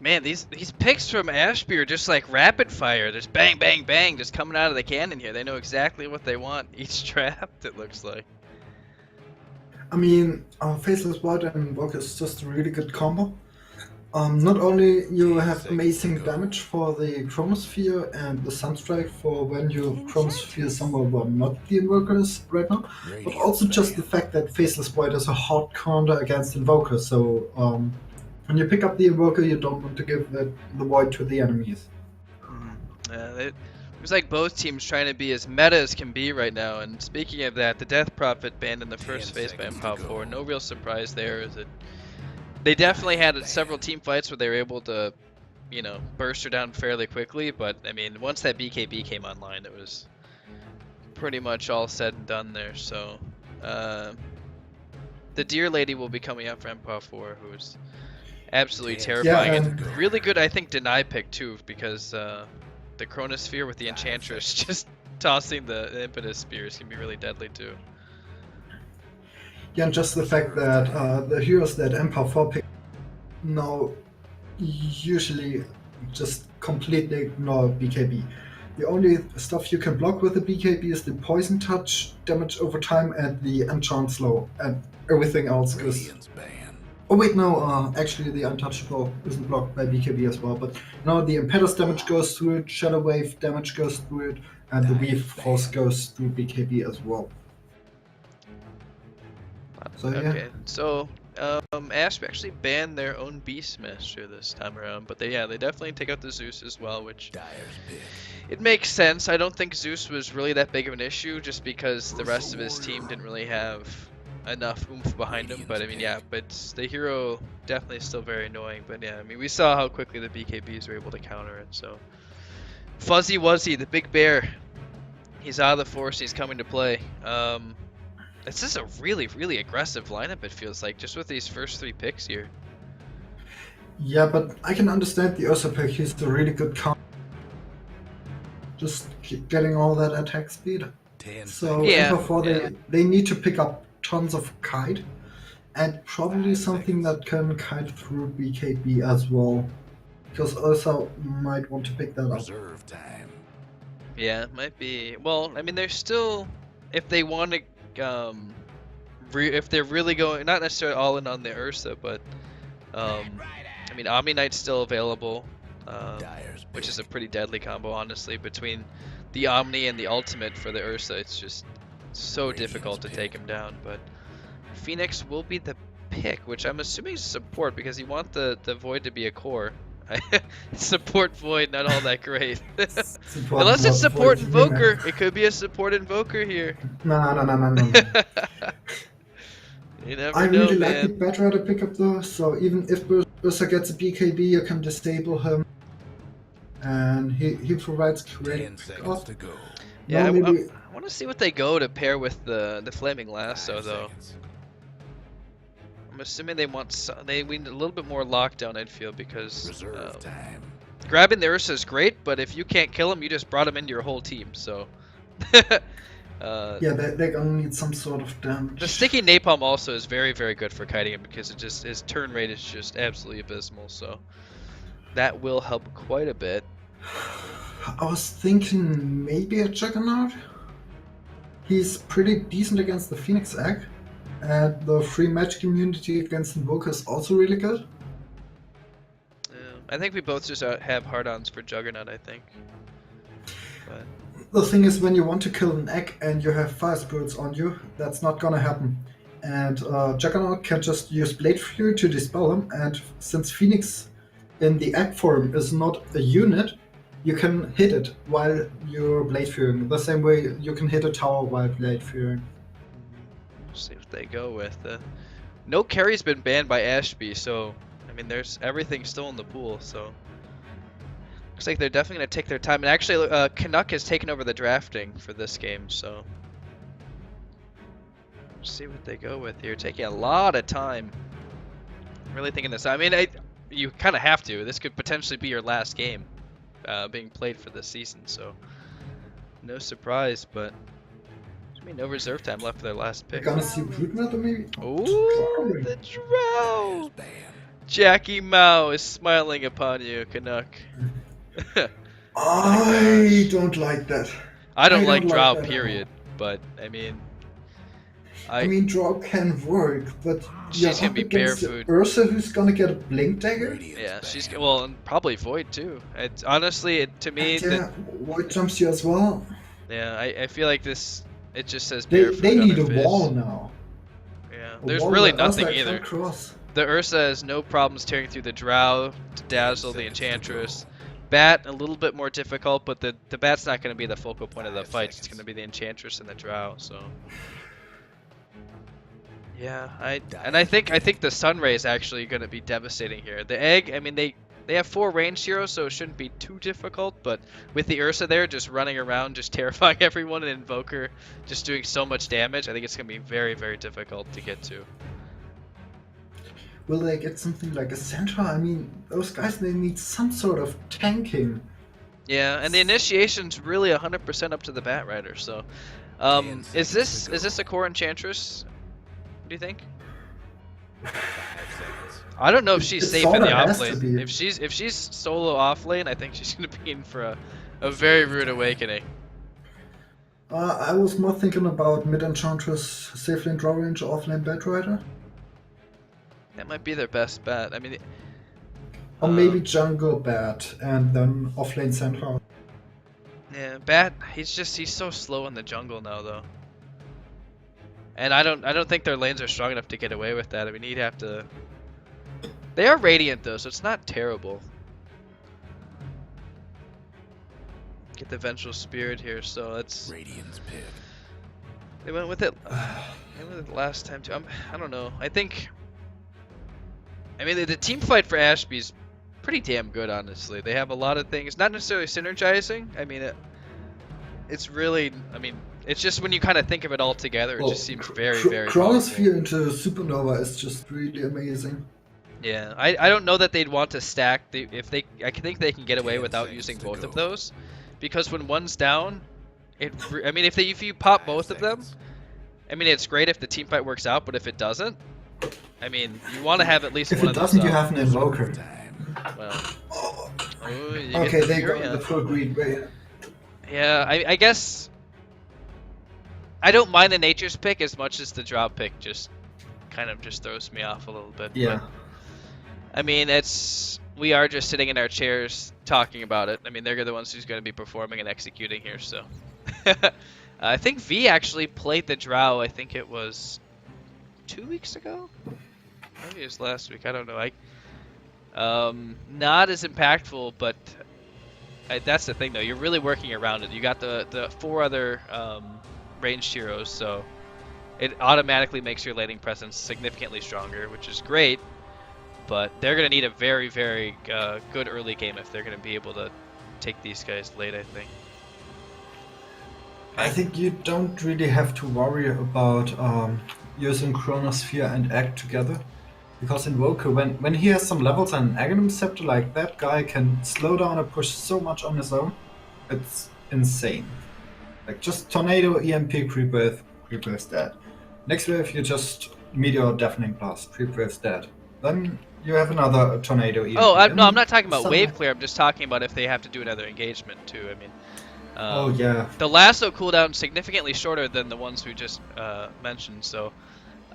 Man, these picks from ASCHB are just like rapid fire. There's bang, bang, bang, just coming out of the cannon here. They know exactly what they want each draft. It looks like. I mean, Faceless Void and Invoker is just a really good combo. Not only you have amazing damage for the Chronosphere and the Sunstrike for when your Chronosphere somewhere were not the Invokers right now, but also just the fact that Faceless Void is a hard counter against Invoker, so when you pick up the Invoker, you don't want to give the Void to the enemies. It was like both teams trying to be as meta as can be right now. And speaking of that, the Death Prophet banned in the first phase by EMPOW4. No real surprise there, is it? They definitely had several team fights where they were able to, you know, burst her down fairly quickly. But I mean, once that BKB came online, it was pretty much all said and done there. So the Deer Lady will be coming out for EMPOW4, who's absolutely terrifying and really good. I think deny pick too, because the Chronosphere with the Enchantress just tossing the Impetus Spears can be really deadly too. Yeah, and just the fact that the heroes that EMPOW4 pick now usually just completely ignore BKB. The only stuff you can block with the BKB is the Poison Touch, damage over time, and the Enchant Slow, and everything else goes... Oh wait, no, actually the Untouchable isn't blocked by BKB as well, but no, the Impetus damage goes through it, Shadow Wave damage goes through it, and the Weave Force goes through BKB as well. So, okay, so ASCHB actually banned their own Beastmaster this time around, but they definitely take out the Zeus as well, which it makes sense. I don't think Zeus was really that big of an issue, just because the rest of his team didn't really have enough oomph behind him. But I mean, yeah, but the hero definitely still very annoying. But yeah, I mean, we saw how quickly the BKBs were able to counter it. So Fuzzy Wuzzy, the big bear, he's out of the force. He's coming to play. This is a really, really aggressive lineup, it feels like, just with these first 3 picks here. Yeah, but I can understand the Ursa pick. He's a really good counter. Just getting all that attack speed. So yeah, EMPOW4, they need to pick up tons of kite, and probably something that can kite through BKB as well, because Ursa might want to pick that up. Yeah, it might be. Well, I mean, they're still, if they want to, if they're really going, not necessarily all in on the Ursa, but I mean, Omni Knight's still available, which is a pretty deadly combo, honestly. Between the Omni and the ultimate for the Ursa, it's just so difficult to take him down. But Phoenix will be the pick, which I'm assuming is support, because you want the Void to be a core. Support Void, not all that great. Unless it's support Invoker. It could be a support Invoker here. No. You never I know, really man. like the Batrider pickup though, so even if Ursa gets a BKB, you can disable him. And he provides great pickup. Yeah, I want to see what they go to pair with the Flaming Lasso, though. I'm assuming they want they need a little bit more lockdown, I'd feel, because grabbing the Ursa is great, but if you can't kill him, you just brought him into your whole team. So yeah, they're gonna need some sort of damage. The sticky napalm also is very, very good for kiting him, because it just his turn rate is just absolutely abysmal. So that will help quite a bit. I was thinking maybe a Juggernaut. He's pretty decent against the Phoenix Egg. And the free magic immunity against Invoker is also really good. I think we both just have hard-ons for Juggernaut, I think. But the thing is, when you want to kill an egg and you have fire spirits on you, that's not gonna happen. And Juggernaut can just use Blade Fury to dispel him, and since Phoenix in the egg form is not a unit, you can hit it while you're Blade Furying. The same way you can hit a tower while Blade Furying. See what they go with. No carry's been banned by ASCHB, so I mean, there's everything still in the pool. So looks like they're definitely gonna take their time. And actually, Canuck has taken over the drafting for this game, so let's see what they go with here. Taking a lot of time. I'm really thinking this. I mean, you kind of have to. This could potentially be your last game being played for this season, so no surprise, but. I mean, no reserve time left for their last pick. We're gonna see Broodmother maybe? Ooh, the Drow! Jackie Mao is smiling upon you, Canuck. Oh my I gosh. don't like that. I don't I like don't like Drow, that at all. period. But I mean, I I mean, draw can work, but she's you're gonna up be bear against the food. Ursa who's gonna get a blink dagger? Yeah, well, and probably Void too. It's honestly, to me, And yeah, Void jumps you as well. yeah, I feel like this. It just says bear They food on need her a wall face. now. Yeah, A there's wall really where nothing Ursa can't either. cross. The Ursa has no problems tearing through the Drow to dazzle the Enchantress. Bat a little bit more difficult, but the Bat's not going to be the focal point of the fight. It's going to be the Enchantress and the Drow. So yeah, I think the Sunray is actually going to be devastating here. The Egg, I mean they have 4 ranged heroes, so it shouldn't be too difficult. But with the Ursa there, just running around, just terrifying everyone, and Invoker just doing so much damage, I think it's going to be very, very difficult to get to. Will they get something like a Centaur? I mean, those guys, they need some sort of tanking. Yeah, and the initiation's really 100% up to the Bat Rider. So, is this a core Enchantress? Do you think? I don't know if she's It safe in the sorta off has to lane. be. If she's solo off lane, I think she's gonna be in for a very rude awakening. I was more thinking about mid Enchantress, safe lane draw range, off lane Bat Rider. That might be their best bet. I mean, Or maybe jungle Bat and then off lane Centaur. yeah, Bat. He's so slow in the jungle now though. And I don't think their lanes are strong enough to get away with that. I mean, he'd have to. They are Radiant though, so it's not terrible. Get the Vengeful Spirit here, so it's. Radiant's pick. They went with it. They went with it last time too. I don't know. I think. I mean, the team fight for ASCHB is pretty damn good, honestly. They have a lot of things, not necessarily synergizing. I mean, it's really. I mean, it's just when you kind of think of it all together, it just seems very, very powerful. Chronosphere into Supernova is just really amazing. Yeah, I don't know that they'd want to stack I think they can get away without using both of those, because when one's down, I mean if you pop both of them, I mean it's great if the team fight works out, but if it doesn't, I mean you want to have at least If one it of those doesn't, you up. have an Invoker. Well, Okay, they go in the full greed way. Yeah, I guess I don't mind the Nature's pick as much as the drop pick just kind of just throws me off a little bit. Yeah. But, I mean, we are just sitting in our chairs talking about it. I mean, they're the ones who's going to be performing and executing here, so. I think V actually played the Drow, I think it was 2 weeks ago? Maybe it was last week, I don't know. Not as impactful, but that's the thing, though. You're really working around it. You got the 4 other ranged heroes, so it automatically makes your laning presence significantly stronger, which is great. But they're going to need a very, very good early game if they're going to be able to take these guys late, I think. I think you don't really have to worry about using Chronosphere and Egg together. Because Invoker, when he has some levels and an Aghanim Scepter, like that guy can slow down and push so much on his own. It's insane. Like just Tornado, EMP, Creep Wave's dead. Next wave you just Meteor, Deafening Blast, Creep Wave's dead. Then you have another Tornado EMP. Oh, no, I'm not talking about wave clear. I'm just talking about if they have to do another engagement too. I mean, oh yeah. The lasso cooldown significantly shorter than the ones we just mentioned. So,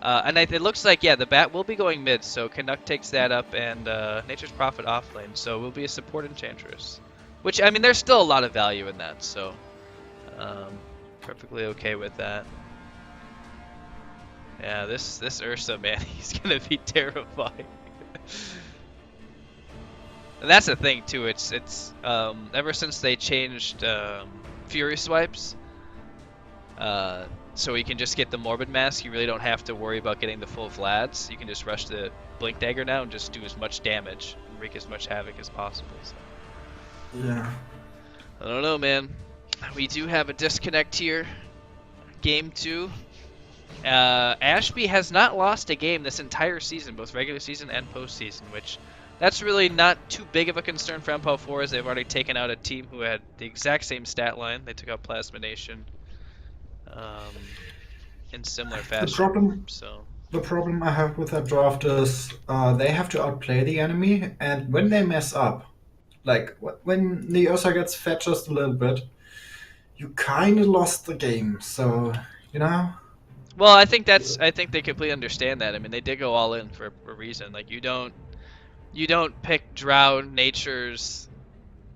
and it looks like the Bat will be going mid. So Canuck takes that up, and Nature's Prophet off lane. So will be a support Enchantress, which I mean, there's still a lot of value in that. So, perfectly okay with that. Yeah, this Ursa, man, he's gonna be terrifying. And that's the thing too. It's ever since they changed Fury swipes, so you can just get the Morbid Mask. You really don't have to worry about getting the full Vlads. You can just rush the Blink Dagger now and just do as much damage, and wreak as much havoc as possible. So. Yeah. I don't know, man. We do have a disconnect here. Game 2. ASCHB has not lost a game this entire season, both regular season and postseason, which that's really not too big of a concern for EMPOW4, as they've already taken out a team who had the exact same stat line. They took out Plasma Nation in similar fashion. The problem, so The problem I have with that draft is they have to outplay the enemy, and when they mess up, like when the Ursa gets fed just a little bit, you kind of lost the game. So, you know, Well, I think they completely understand that. I mean, they did go all in for a reason. Like you don't pick Drow natures,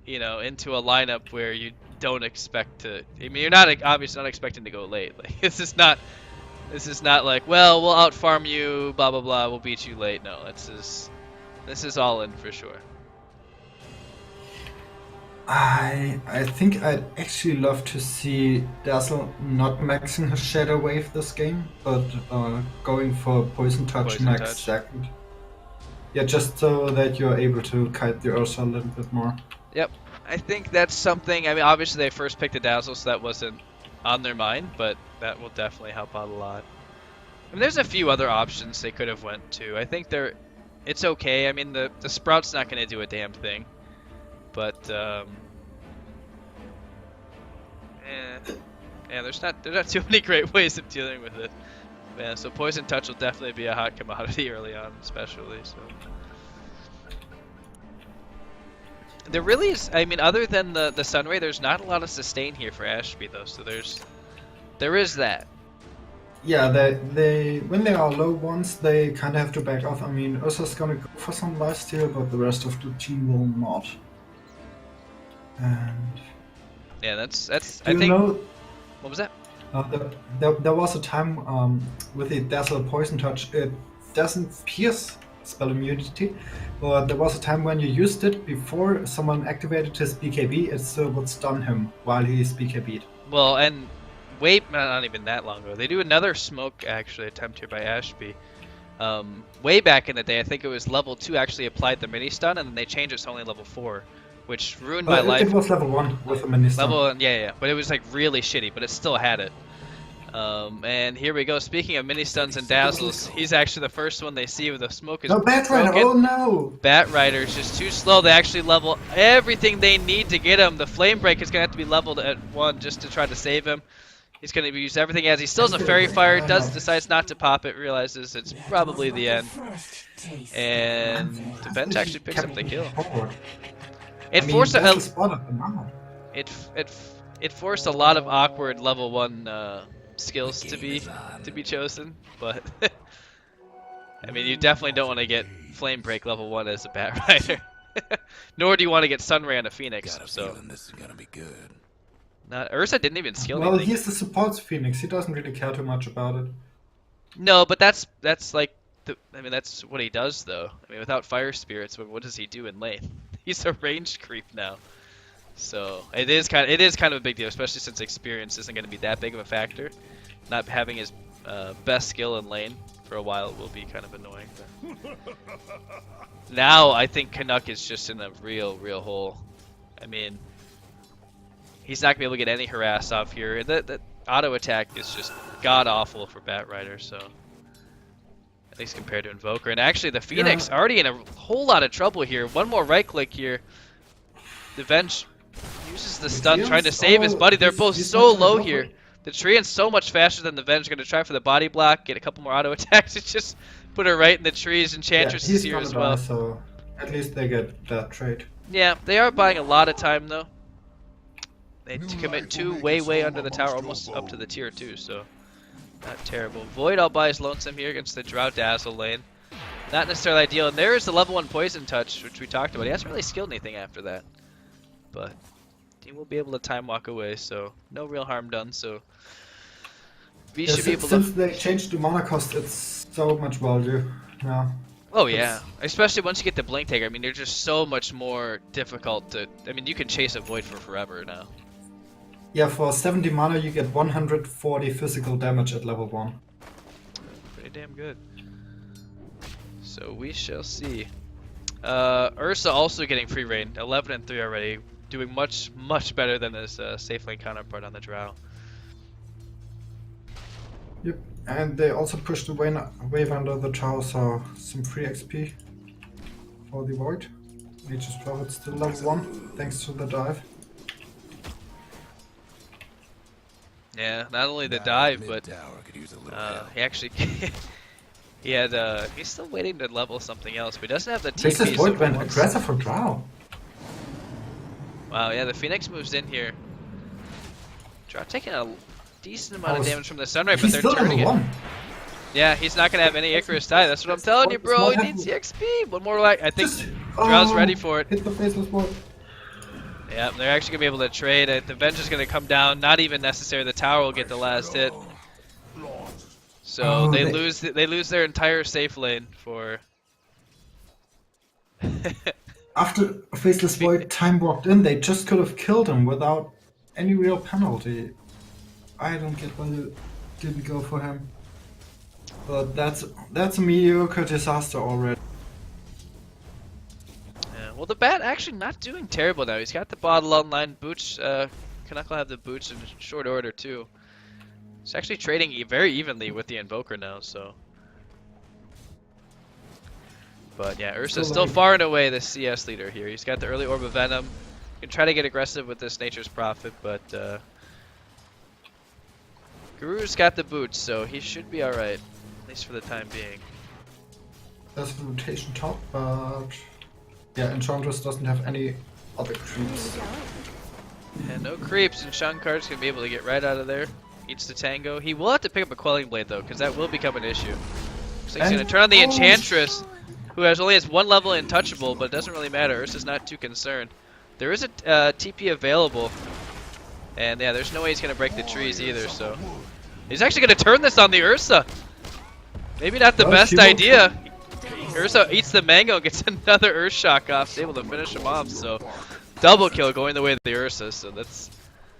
you know, into a lineup where you don't expect to. I mean, you're not obviously not expecting to go late. Like this is not like, well, we'll out farm you, blah blah blah, we'll beat you late. No, this is all in for sure. I think I'd actually love to see Dazzle not maxing his Shadow Wave this game, but going for Poison Touch Poison next touch. second. Yeah, just so that you're able to kite the Ursa a little bit more. Yep. I think that's something. I mean, obviously they first picked the Dazzle, so that wasn't on their mind, but that will definitely help out a lot. I mean, there's a few other options they could have went to. I think it's okay. I mean, the Sprout's not going to do a damn thing, but yeah, there's not too many great ways of dealing with it. Yeah, so Poison Touch will definitely be a hot commodity early on, especially. So there really is. I mean, other than the Sunray, there's not a lot of sustain here for ASCHB though. So there is that. Yeah, they when they are low ones, they kind of have to back off. I mean, Ursa's gonna go for some lifesteal, but the rest of the team will not. And Yeah, that's. do I you think. know What was that? there was a time with the Dazzle Poison Touch, it doesn't pierce spell immunity, but there was a time when you used it before someone activated his BKB, it still would stun him while he's BKB'd. Well, and way not even that long ago, they do another smoke actually attempt here by ASCHB. Way back in the day, I think it was level 2 actually applied the mini stun, and then they changed it to only level 4, which ruined my It life. was level 1 with a mini stun. Yeah, but it was like really shitty, but it still had it. And here we go. Speaking of mini stuns and dazzles, he's actually the first one they see with the smoke is No, Bat Rider! broken. Oh no! Bat Rider's just too slow. They actually level everything they need to get him. The Flame Break is gonna have to be leveled at 1 just to try to save him. He's gonna use everything as he still has a Fairy Fire. Decides not to pop it. Realizes it's probably the end. And the bench actually picks up the kill. It forced it forced a lot of awkward level 1 skills to be chosen, but I mean, you definitely don't want to get Flame Break level 1 as a Bat Rider. Nor do you want to get Sunray on a Phoenix. So this is gonna be good. Ursa didn't even skill Well, anything. he's the support Phoenix. He doesn't really care too much about it. No, but that's like I mean, that's what he does though. I mean, without Fire Spirits, what does he do in lane? He's a ranged creep now. So it is kind of a big deal, especially since experience isn't going to be that big of a factor. Not having his best skill in lane for a while will be kind of annoying. But now I think Canuck is just in a real hole. I mean, he's not going to be able to get any harass off here. The auto attack is just god awful for Bat Rider, so at least compared to Invoker. And actually, the Phoenix already in a whole lot of trouble here. One more right click here. The Venge uses the stun trying to save his buddy. They're both so low here. The Treant's so much faster than the Venge. Going to try for the body block, get a couple more auto attacks. It just put her right in the trees. Enchantress is here as well. So at least they get that trade. Yeah, they are buying a lot of time though. They commit 2 way under the tower, almost up to the tier 2. So not terrible. Void all by his lonesome here against the Drow Dazzle lane. Not necessarily ideal. And there is the level 1 Poison Touch, which we talked about. He hasn't really skilled anything after that. But he will be able to time walk away, so no real harm done. So we should be able to. Since they changed the mana cost, it's so much value now. Oh yeah, especially once you get the Blink Taker. I mean, they're just so much more difficult to. I mean, you can chase a Void for forever now. Yeah, for 70 mana you get 140 physical damage at level 1. Pretty damn good. So we shall see. Ursa also getting free reign, 11 and 3 already. Doing much better than his safe lane counterpart on the Drow. Yep, and they also pushed the wave under the tower, so some free XP for the Void. Nature's Prophet still level 1, thanks to the dive. Yeah, not only the dive, but could use a little he actually He had he's still waiting to level something else, but he doesn't have the Faceless TP. Void So went once... aggressive for Drow. Wow, yeah, the Phoenix moves in here. Drow taking a decent amount of damage from the Sunray, but He's they're still turning it. level 1. Yeah, he's not gonna have any Icarus die. That's what I'm telling you, bro. He needs the XP. One more like I think Drow's ready for it. Hit the Faceless Void. Yeah, they're actually gonna be able to trade it. The Venge is gonna come down. Not even necessary. The tower will get the last hit. So they lose their entire safe lane for. After Faceless Void time walked in, they just could have killed him without any real penalty. I don't get why they didn't go for him. But that's a mediocre disaster already. Yeah, well, the Bat actually not doing terrible now. He's got the bottle online. Boots, Canuck will have the boots in short order too. He's actually trading very evenly with the Invoker now, so. But yeah, Ursa's still far and away the CS leader here. He's got the early Orb of Venom. He can try to get aggressive with this Nature's Prophet, but Guru's got the boots, so he should be alright. At least for the time being. There's a rotation top, but yeah, Enchantress doesn't have any other creeps. And no creeps, and Shankar's gonna be able to get right out of there. Eats the Tango. He will have to pick up a Quelling Blade though, because that will become an issue. Looks like he's gonna turn on the Enchantress, who only has one level untouchable, but it doesn't really matter. Ursa's not too concerned. There is a TP available, and yeah, there's no way he's gonna break the trees either. So he's actually gonna turn this on the Ursa. Maybe not the best idea. Ursa eats the mango and gets another Earth Shock off. He's able to finish him off. So double kill going the way of the Ursa. So that's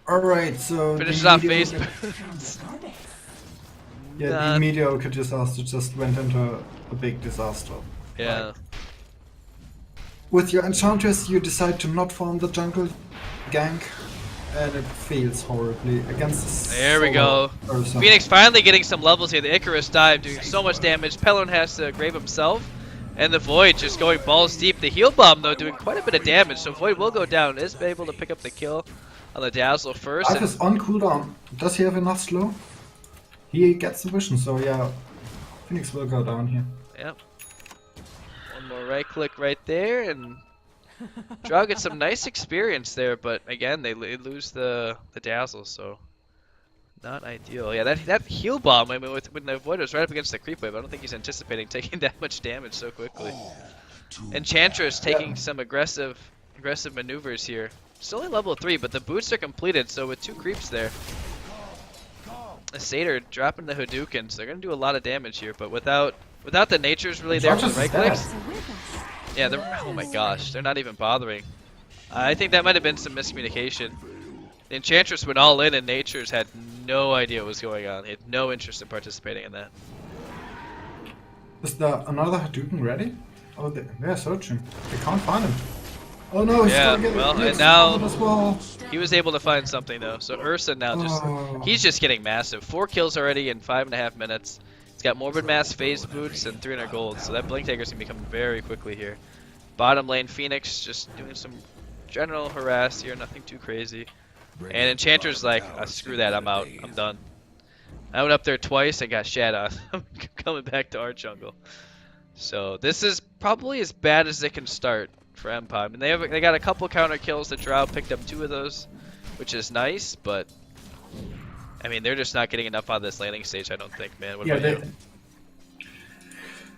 alright. So finishes off face. Yeah, the mediocre disaster just went into a big disaster. Yeah. Like, with your Enchantress, you decide to not farm the jungle gank, and it fails horribly against the There we go. Ursa. Phoenix finally getting some levels here. The Icarus dive doing so much damage. Pelon has to grave himself. And the Void just going balls deep. The heal bomb though doing quite a bit of damage. So Void will go down. Is able to pick up the kill on the Dazzle first. Life is on cooldown. Does he have enough slow? He gets the vision, so yeah. Phoenix will go down here. Yep. One more right click right there, and Drow gets some nice experience there, but again they lose the Dazzle, so not ideal. Yeah, that heal bomb. I mean, when the Void was right up against the creep wave, I don't think he's anticipating taking that much damage so quickly. Enchantress taking some aggressive maneuvers here. Still only level 3, but the boots are completed, so with 2 creeps there. The Satyr dropping the Hadoukens. They're gonna do a lot of damage here, but without the Nature's really there for the right clicks. Yeah, oh my gosh, they're not even bothering. I think that might have been some miscommunication. The Enchantress went all in, and Nature's had no idea what was going on. He had no interest in participating in that. Is there another Hadouken ready? Oh, they're searching. They can't find him. Oh no, he's Yeah, gonna get well, it. and now As well. he was able to find something though. So Ursa now he's just getting massive. 4 kills already in 5.5 minutes. He's got Morbid Mass, Phase Boots, and 300 gold. So that Blink Taker's gonna be coming very quickly here. Bottom lane Phoenix just doing some general harass here, nothing too crazy. And Enchanter's like, screw that, I'm out, I'm done. I went up there twice and got shat on. I'm coming back to our jungle. So this is probably as bad as they can start for EMPOW. I mean, they got a couple counter kills. The Drow picked up 2 of those, which is nice, but I mean they're just not getting enough on this laning stage. I don't think, man. What about you?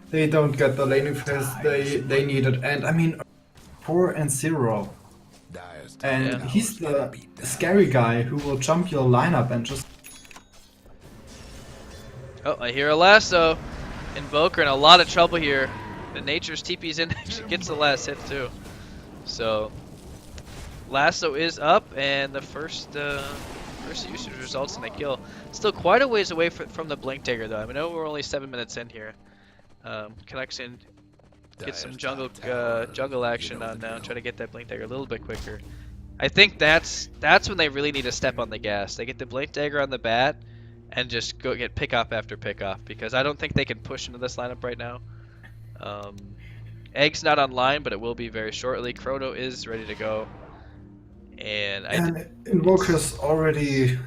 They don't get the laning phase they needed, and I mean 4-0, and he's the scary guy who will jump your lineup and just. Oh, I hear a lasso. Invoker in a lot of trouble here. The Nature's TP's in, actually gets the last hit too. So lasso is up, and the first usage results in a kill. Still quite a ways away from the Blink Taker though. I know we're only 7 minutes in here. Connection, get some jungle action on now. Try to get that Blink Dagger a little bit quicker. I think that's when they really need to step on the gas. They get the Blink Dagger on the bat and just go get pick off after pick off, because I don't think they can push into this lineup right now. Egg's not online, but it will be very shortly. Chrono is ready to go, and Invoker's already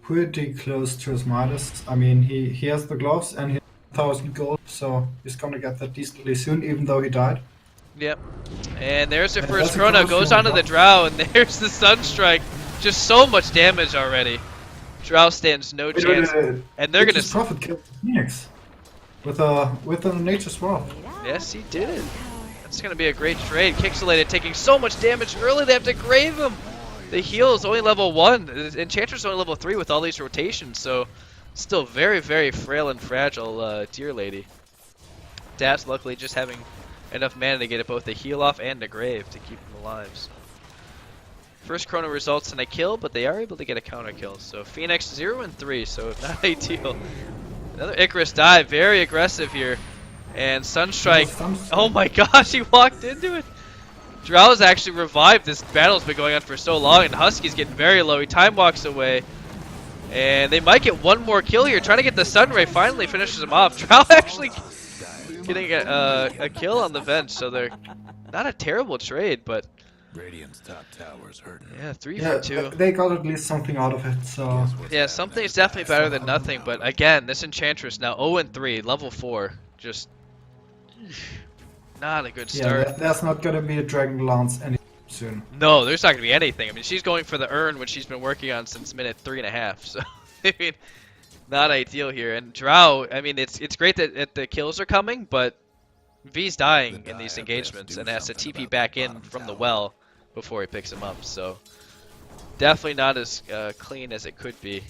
pretty close to his Midas. I mean, he has the gloves and he has 1,000 gold, so he's gonna get that decently soon, even though he died. Yep. And there's their And first that's a chrono, close goes one, onto the but- Drow, and there's the Sunstrike. Just so much damage already. Drow stands no chance. And they're gonna. Prophet killed Phoenix with a Nature's Wrath. Yes, he did. That's gonna be a great trade. Kixelated taking so much damage early, they have to grave him. The heal is only level 1. Enchantress only level 3 with all these rotations, so still very, very frail and fragile, Deer Lady. Das luckily just having enough mana to get it both a heal off and a grave to keep them alive. So. First chrono results in a kill, but they are able to get a counter kill. So Phoenix 0 and 3, so not ideal. Another Icarus dive, very aggressive here. And Sunstrike, oh my gosh, he walked into it. Drow's actually revived. This battle's been going on for so long, and Husky's getting very low. He time walks away. And they might get one more kill here, trying to get the Sunray, finally finishes him off. Drow actually getting a kill on the bench, so they're not a terrible trade, but Radiant's top tower's hurting. yeah, 3 for 2. They got at least something out of it, so... Yeah, something's definitely better than nothing, but again, this Enchantress now 0 and 3, level 4, just not a good start. Yeah, there's not gonna be a Dragon Lance anytime soon. No, there's not gonna be anything. I mean, she's going for the urn, which she's been working on since minute 3.5. So, I mean, not ideal here. And Drow, I mean, it's great that the kills are coming, but V's dying in these engagements and has to TP back in from the well before he picks him up. So, definitely not as clean as it could be.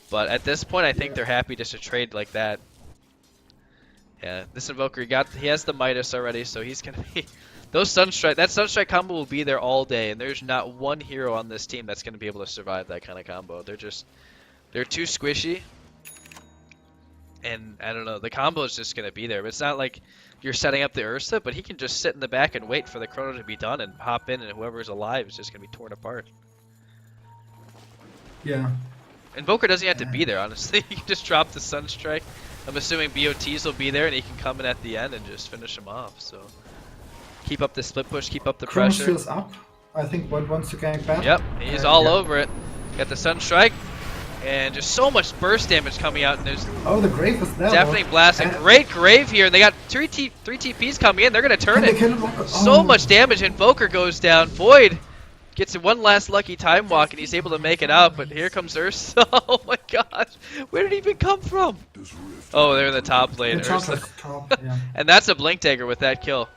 But at this point, I think they're happy just to trade like that. Yeah, this Invoker he has the Midas already, so he's gonna be that Sunstrike combo will be there all day, and there's not one hero on this team that's gonna be able to survive that kind of combo. They're too squishy, and I don't know, the combo is just gonna be there. But it's not like you're setting up the Ursa, but he can just sit in the back and wait for the chrono to be done and hop in, and whoever's alive is just gonna be torn apart. Yeah. Invoker doesn't have to be there, honestly. He can just drop the Sunstrike. I'm assuming BOTs will be there, and he can come in at the end and just finish him off. So keep up the split push, keep up the Chronos pressure. feels up. I think once you gank back. Yep, he's all over it. Got the Sunstrike, and just so much burst damage coming out. And there's the Grave is there. definitely blasting. Great Grave here, and they got three TPs coming in. They're gonna turn it. So much damage. Invoker goes down. Void gets one last lucky time walk, and he's able to make it out. But here comes Ursa. Oh my gosh, where did he even come from? Oh, they're in the top lane. Ursa. Top, yeah. And that's a Blink Dagger with that kill.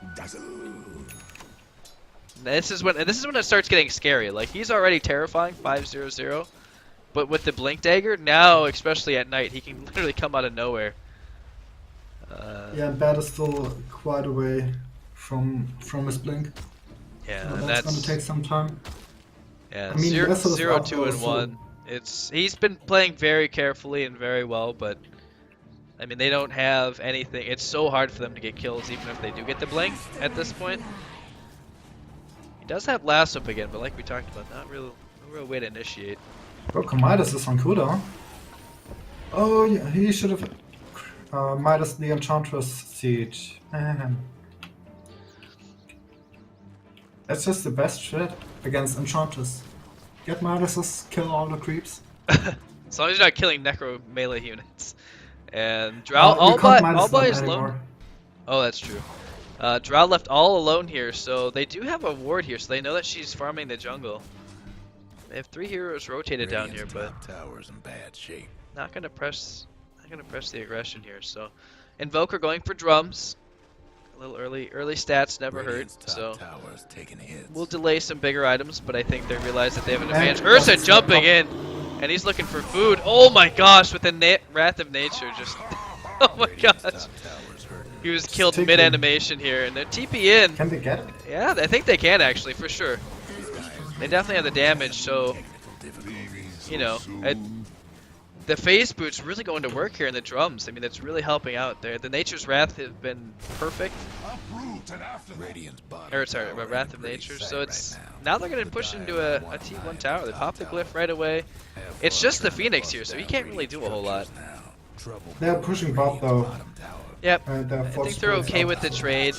This is when it starts getting scary. Like, he's already terrifying, 5-0-0, but with the Blink Dagger now, especially at night, he can literally come out of nowhere. Yeah, and Bat is still quite away from his blink. Yeah, So and that's gonna take some time. yeah, I mean, 0, Vessel's 0, up 2, and also. 1. He's been playing very carefully and very well, but I mean, they don't have anything. It's so hard for them to get kills, even if they do get the blink at this point. He does have Last Up again, but like we talked about, no real way to initiate. Bro, Midas is on Kuda. Oh, yeah, he should have Midas the Enchantress Siege. That's just the best shit against Enchantress. Get Midases, kill all the creeps. As long as you're not killing necro melee units. And Drow all by his lone. Oh, that's true. Drow left all alone here, so they do have a ward here, so they know that she's farming the jungle. They have 3 heroes rotated down here, but tower's in bad shape. not gonna press the aggression here. So Invoker going for drums. A little early stats never hurt, so we'll delay some bigger items, but I think they realize that they have an advantage. Ursa jumping in, and he's looking for food. Oh my gosh, with the Wrath of Nature, just oh my gosh. He was killed mid-animation here, and they're TP in. Can they get it? Yeah, I think they can actually, for sure. They definitely have the damage, so, you know, the phase boot's really going to work here in the drums. I mean, that's really helping out there. The Nature's Wrath has been perfect. Or sorry, Wrath of Nature. So it's now they're going to push into a T1 tower. They pop the glyph right away. It's just the Phoenix here, so he can't really do a whole lot. They're pushing bot though. Yep, I think they're okay with the trade.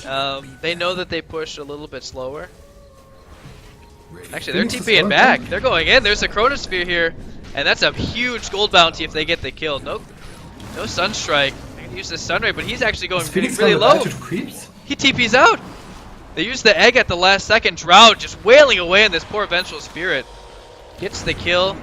They know that they push a little bit slower. Actually, they're TPing back. They're going in. There's a Chronosphere here, and that's a huge gold bounty if they get the kill. No Sunstrike. gonna use the Sunray, but he's actually going Is Phoenix really gonna low. die to creeps? He TP's out. They used the egg at the last second. Drow just wailing away on this poor Vengeful Spirit. Gets the kill.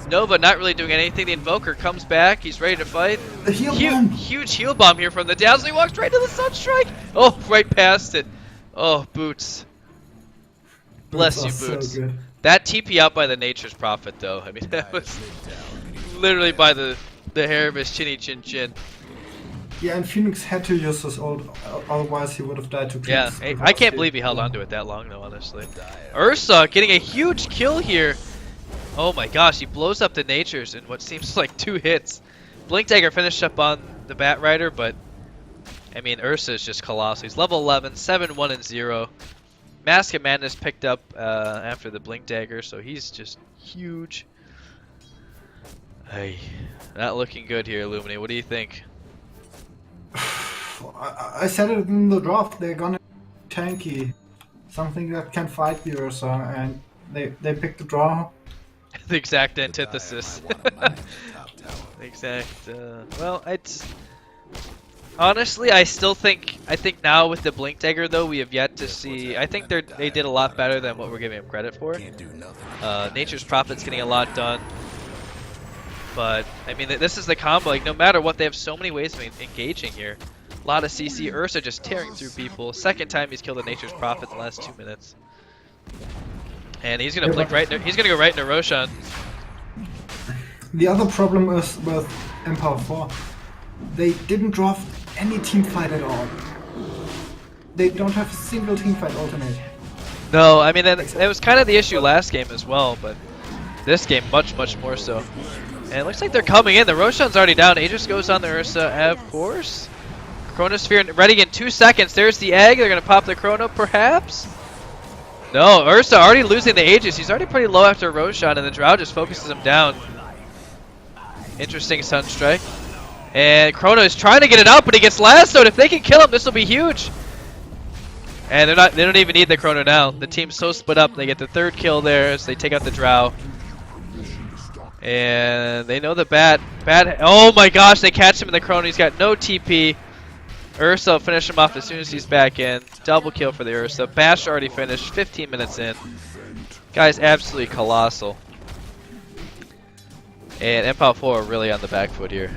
Nova not really doing anything. The Invoker comes back. He's ready to fight. The heal bomb. Huge heal bomb here from the Dazzle. He walks right to the Sunstrike. Oh, right past it. Oh, Boots. Bless you, Boots. So good. That TP out by the Nature's Prophet, though. I mean, that was literally by the hair of his chinny chin chin. Yeah, and Phoenix had to use his ult, otherwise he would have died to creeps. Yeah, I can't believe he held on to it that long, though, honestly. Ursa getting a huge kill here. Oh my gosh, he blows up the Natures in what seems like 2 hits. Blink Dagger finished up on the Bat Rider, but I mean, Ursa is just colossal. He's level 11, 7, 1, and 0. Mask of Madness picked up after the Blink Dagger, so he's just huge. Hey, not looking good here, Illumini. What do you think? I said it in the draft, they're gonna tanky. Something that can fight the Ursa, and they picked the draw. The exact antithesis. Exact. Well, it's honestly, I think now with the Blink Dagger though, we have yet to see. I think they did a lot better than what we're giving them credit for. Nature's Prophet's getting a lot done, but I mean, this is the combo. Like, no matter what, they have so many ways of engaging here. A lot of CC. Ursa just tearing through people. Second time he's killed a Nature's Prophet in the last 2 minutes. And he's gonna blink right. He's gonna go right into Roshan. The other problem is with EMPOW4, they didn't draft any team fight at all. They don't have a single team fight alternate. No, I mean that was kind of the issue last game as well, but this game much more so. And it looks like they're coming in. The Roshan's already down. Aegis goes on the Ursa, of course. Chronosphere ready in 2 seconds. There's the egg. They're gonna pop the Chrono, perhaps. No, Ursa already losing the Aegis. He's already pretty low after Roshan, and the Drow just focuses him down. Interesting Sunstrike. And Chrono is trying to get it out, but he gets lassoed. If they can kill him, this will be huge. And they don't even need the Chrono now. The team's so split up, they get the 3rd kill there as they take out the Drow. And they know the Bat. Oh my gosh, they catch him in the Chrono. He's got no TP. Ursa will finish him off as soon as he's back in. Double kill for the Ursa. Bash already finished, 15 minutes in. Guy's absolutely colossal. And EMPOW4 really on the back foot here.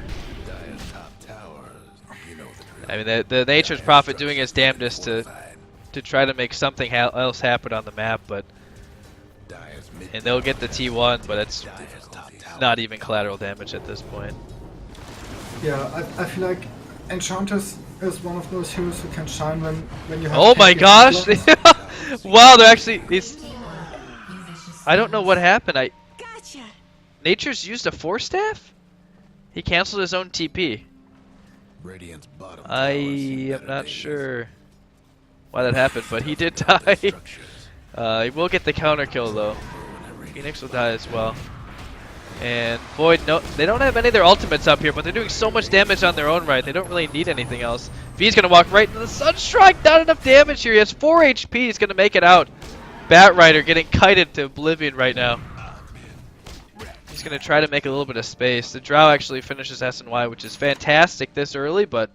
I mean, the Nature's Prophet doing his damnedest to try to make something else happen on the map, and they'll get the T1, but it's not even collateral damage at this point. Yeah, I feel like Enchantress is one of those heroes who can shine when you have. Oh my gosh! Wow, they're actually. I don't know what happened. Nature's used a 4-staff? He canceled his own TP. I am not sure why that happened, but he did die. He will get the counter kill though. Phoenix will die as well. And Void, no, they don't have any of their ultimates up here, but they're doing so much damage on their own right. They don't really need anything else. V's gonna walk right into the Sunstrike. Not enough damage here. He has 4 HP. He's gonna make it out. Bat Rider getting kited to oblivion right now. He's gonna try to make a little bit of space. The Drow actually finishes SNY, which is fantastic this early, but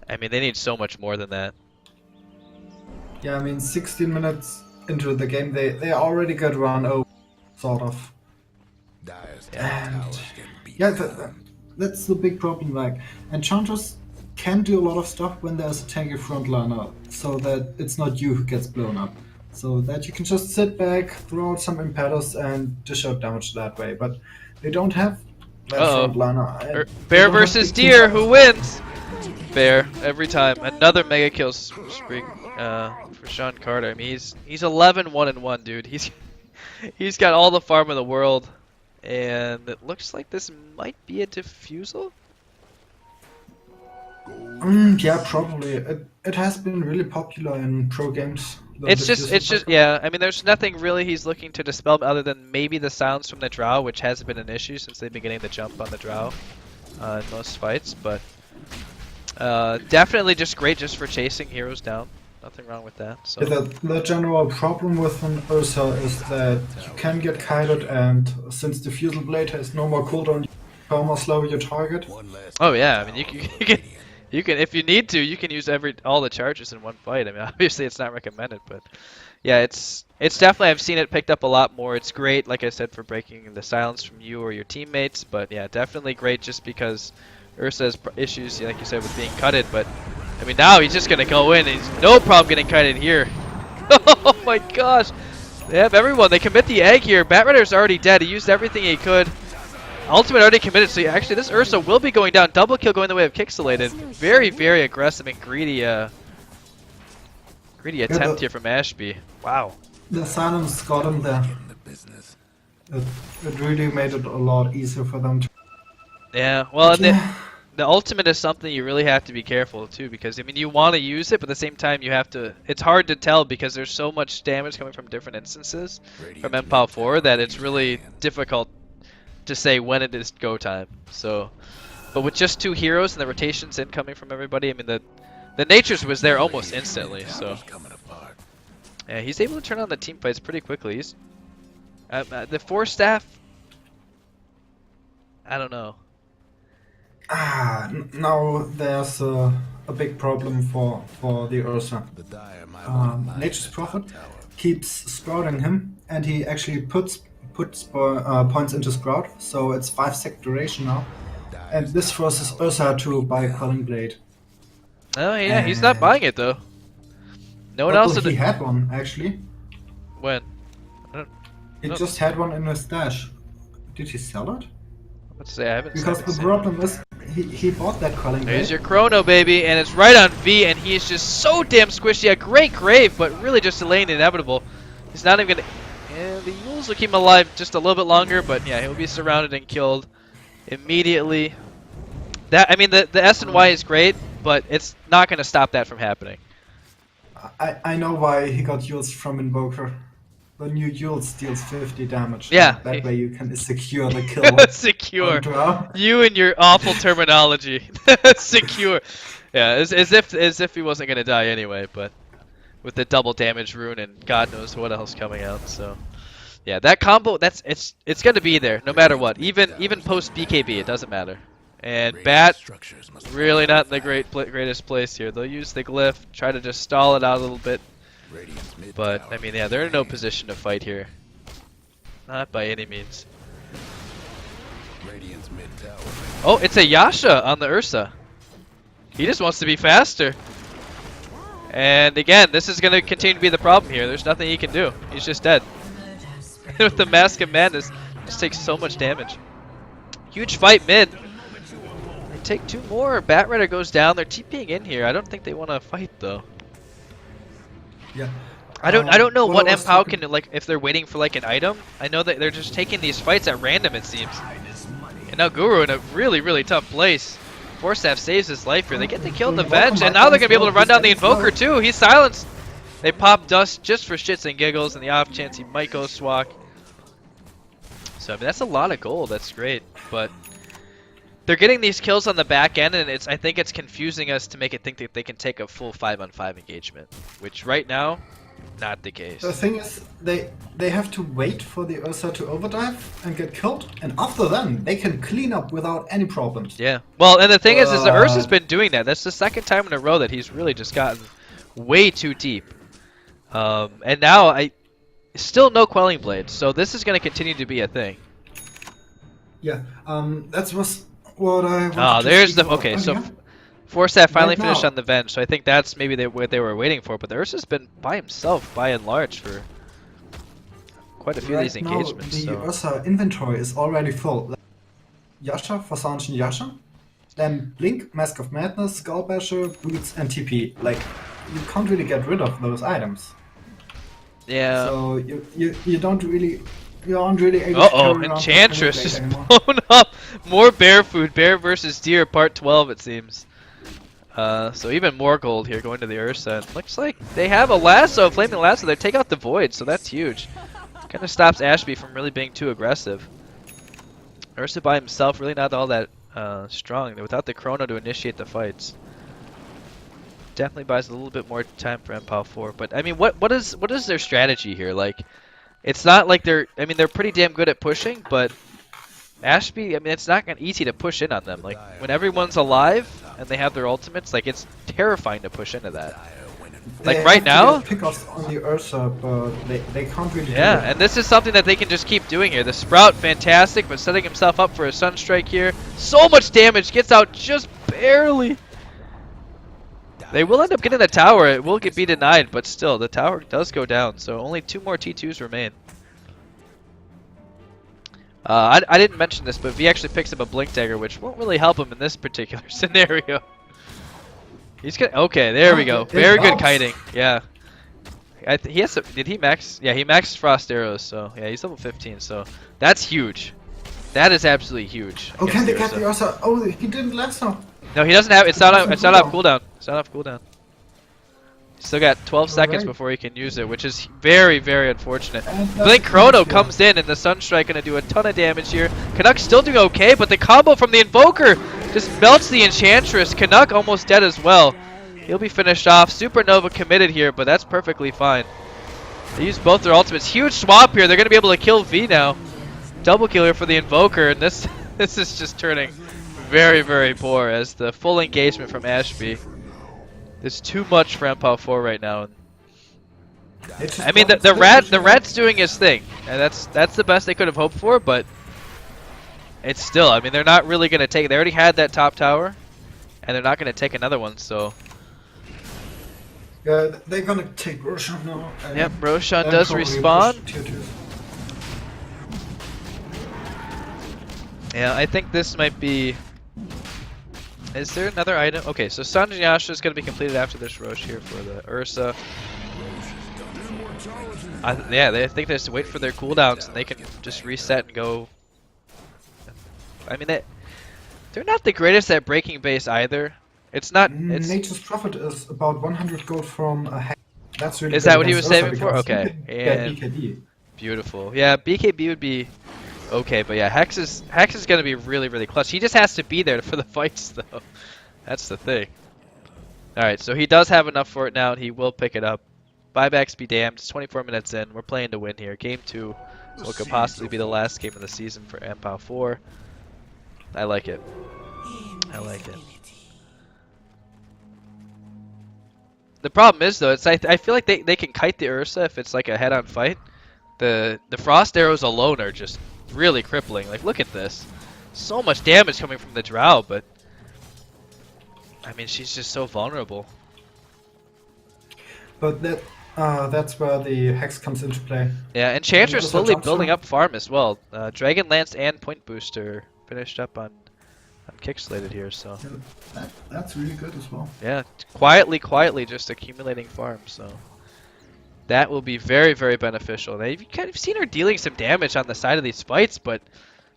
I mean they need so much more than that. Yeah, I mean 16 minutes into the game, they already got 1-0, sort of. And yeah, that's the big problem. Like, Enchantress can do a lot of stuff when there's a tanky frontliner, so that it's not you who gets blown up. So that you can just sit back, throw out some impetus, and dish out damage that way. But they don't have that frontliner. Bear versus Deer, who wins? Bear every time. Another mega kill streak for Sean Carter. I mean, he's 11-1-1, dude. He's got all the farm in the world. And it looks like this might be a defusal. Yeah, probably. It has been really popular in pro games. It's just, yeah. I mean, there's nothing really he's looking to dispel other than maybe the sounds from the Drow, which hasn't been an issue since they've been getting the jump on the Drow in most fights. But definitely just great just for chasing heroes down. Nothing wrong with that. So. Yeah, the general problem with an Ursa is that you can get kited, and since the Fusel Blade has no more cooldown, almost slow your target. One last Oh yeah, I mean tower you for can, the you can Radiant. you can if you need to, you can use all the charges in one fight. I mean obviously it's not recommended, but yeah, it's definitely I've seen it picked up a lot more. It's great, like I said, for breaking the silence from you or your teammates, but yeah, definitely great just because Ursa has issues, like you said, with being cutted, but I mean now he's just gonna go in and he's no problem getting cutted here. Oh my gosh. They have everyone. They commit the egg here. Batrunner's already dead. He used everything he could. Ultimate already committed, so actually this Ursa will be going down. Double kill going the way of Kixelated. Very, very aggressive and greedy greedy attempt here from ASCHB. Wow. The silence got him there. Getting the business. It really made it a lot easier for them to. Yeah, well, and Yeah. the ultimate is something you really have to be careful too, because I mean you want to use it, but at the same time you have to. It's hard to tell because there's so much damage coming from different instances from Radiant's EMPOW4 mid that tower it's in really your hands. difficult to say when it is go time. So, but with just 2 heroes and the rotations incoming from everybody, I mean the Natures was there almost Radiant's mid instantly. So tower's coming apart. yeah, he's able to turn on the team fights pretty quickly. He's the 4 staff. I don't know. Now there's a big problem for the Ursa. The Dire might want to mine Nature's that Prophet top tower. keeps sprouting him, and he actually puts points into sprout, so it's 5-sec duration now. And Dire's this top forces tower's Ursa under to buy a attack. Quelling Blade. Oh yeah, he's not And- buying it though. No one Well, else. he had one actually. When? He No. just had one in his stash. Did he sell it? Let's say I haven't. Because the seen it. problem is, he bought that Quelling Blade. There's your chrono, baby, and it's right on V, and he is just so damn squishy. A great grave, but really just delaying the inevitable. He's not even gonna. And the Yules will keep him alive just a little bit longer, but yeah, he'll be surrounded and killed immediately. That I mean, the S and Y is great, but it's not gonna stop that from happening. I know why he got Yules from Invoker. The new Yules deals 50 damage. Yeah. That way you can secure the kill. Secure. on draw. You and your awful terminology. Secure. Yeah, as if he wasn't gonna die anyway, but with the double damage rune and God knows what else coming out. So yeah, that combo it's gonna be there no matter what. Even post BKB, it doesn't matter. And Radiant Bat structures must really fall not in the fast. greatest place here. They'll use the glyph, try to just stall it out a little bit. Radiant's mid But tower I mean, is yeah, they're in no drained. position to fight here. Not by any means. Radiant's mid tower. Oh, it's a Yasha on the Ursa. He just wants to be faster. And again, this is going to continue to be the problem here. There's nothing he can do. He's just dead. With the Mask of Madness, just takes so much damage. Huge fight mid. They take 2 more. Batrider goes down. They're TPing in here. I don't think they want to fight though. Yeah. I don't know what I was EMPOW talking- can, like, if they're waiting for like an item. I know that they're just taking these fights at random, it seems. And now Guru in a really, really tough place. Forstaff saves his life here. They get the kill and the venge, and now they're gonna be able to run down the Invoker too. He's silenced. They pop Dust just for shits and giggles, and the off chance he might go swak. So I mean, that's a lot of gold. That's great, but they're getting these kills on the back end, and I think it's confusing us to make it think that they can take a full 5-on-5 engagement, which right now, not the case. The thing is, they have to wait for the Ursa to overdive and get killed, and after then they can clean up without any problems. Yeah. Well, and the thing is the Ursa's been doing that. That's the second time in a row that he's really just gotten way too deep. And now still no Quelling Blade, so this is going to continue to be a thing. Yeah. That was what I. wanted Oh, to there's speak the okay. about So earlier. Forstaff finally Right finished now. on the Venge, so I think that's maybe what they were waiting for. But the Ursa's been by himself, by and large, for quite a few of these Right now, engagements. the So. Ursa inventory is already full. Yasha for Sanjin Yasha, then Blink, Mask of Madness, Skull Basher, Boots, and TP. Like, you can't really get rid of those items. Yeah. So you aren't really able Uh to oh, carry around Enchantress the just anymore. blown up. More bear food. Bear versus deer, part 12, it seems. So even more gold here going to the Ursa. And looks like they have a lasso, flaming lasso. They take out the void, so that's huge. Kind of stops ASCHB from really being too aggressive. Ursa by himself, really not all that strong. Without the chrono to initiate the fights. Definitely buys a little bit more time for EMPOW4. But I mean, what is their strategy here? Like, it's not like they're. I mean, they're pretty damn good at pushing, but ASCHB, I mean, it's not easy to push in on them. Like, when everyone's alive and they have their ultimates, like, it's terrifying to push into that. Like, right now? Pickoffs on the Ursa, but they can't really do Yeah, it. and this is something that they can just keep doing here. The Sprout, fantastic, but setting himself up for a Sunstrike here. So much damage, gets out just barely. They will end up getting the tower. It will be denied, but still, the tower does go down. So only 2 more T2s remain. I didn't mention this, but V actually picks up a Blink Dagger, which won't really help him in this particular scenario. He's gonna. Okay, there we go. Very good kiting. Yeah. He has. Did he max? Yeah, he maxed Frost Arrows. So yeah, he's level 15. So that's huge. That is absolutely huge. Oh, can they get the Ursa? Oh, he didn't last now. No, he doesn't have. It's not off cooldown. It's not off cooldown. Still got 12 seconds before he can use it, which is very, very unfortunate. Blink Chrono comes in, and the Sunstrike gonna do a ton of damage here. Canuck's still doing okay, but the combo from the Invoker just melts the Enchantress. Canuck almost dead as well. He'll be finished off. Supernova committed here, but that's perfectly fine. They use both their ultimates. Huge swap here. They're gonna be able to kill V now. Double kill here for the Invoker, and this is just turning very, very poor as the full engagement from ASCHB. There's too much for EMPOW4 right now. I mean, the rat's doing his thing, and that's the best they could have hoped for. But it's still, I mean, they're not really gonna take. They already had that top tower, and they're not gonna take another one. So yeah, they're gonna take Roshan now. Yep, Roshan does respawn. Yeah, I think this might be. Is there another item? Okay, so Sanjayasha is going to be completed after this Rosh here for the Ursa. Yeah, they think they just wait for their cooldowns and they can just reset and go. I mean, they're not the greatest at breaking base either. It's not. Nature's Prophet is about 100 gold from a hack. That's really. Is that what he was saving for? Okay. And BKB. Beautiful. Yeah, BKB would be. Okay, but yeah, Hex is gonna be really, really clutch. He just has to be there for the fights, though. That's the thing. All right, so he does have enough for it now, and he will pick it up. Buybacks be damned. It's 24 minutes in. We're playing to win here. Game 2, what could possibly be the last game of the season for EMPOW4. I like it. I like it. The problem is, though, I feel like they can kite the Ursa if it's like a head-on fight. The Frost Arrows alone are just really crippling. Like, look at this. So much damage coming from the Drow, but I mean, she's just so vulnerable. But that's where the Hex comes into play. Yeah, Enchantress slowly building up farm as well. Dragon Lance and Point Booster finished up on kick slated here, so that's really good as well. Yeah, quietly just accumulating farm, so that will be very, very beneficial. Now, you've kind of seen her dealing some damage on the side of these fights, but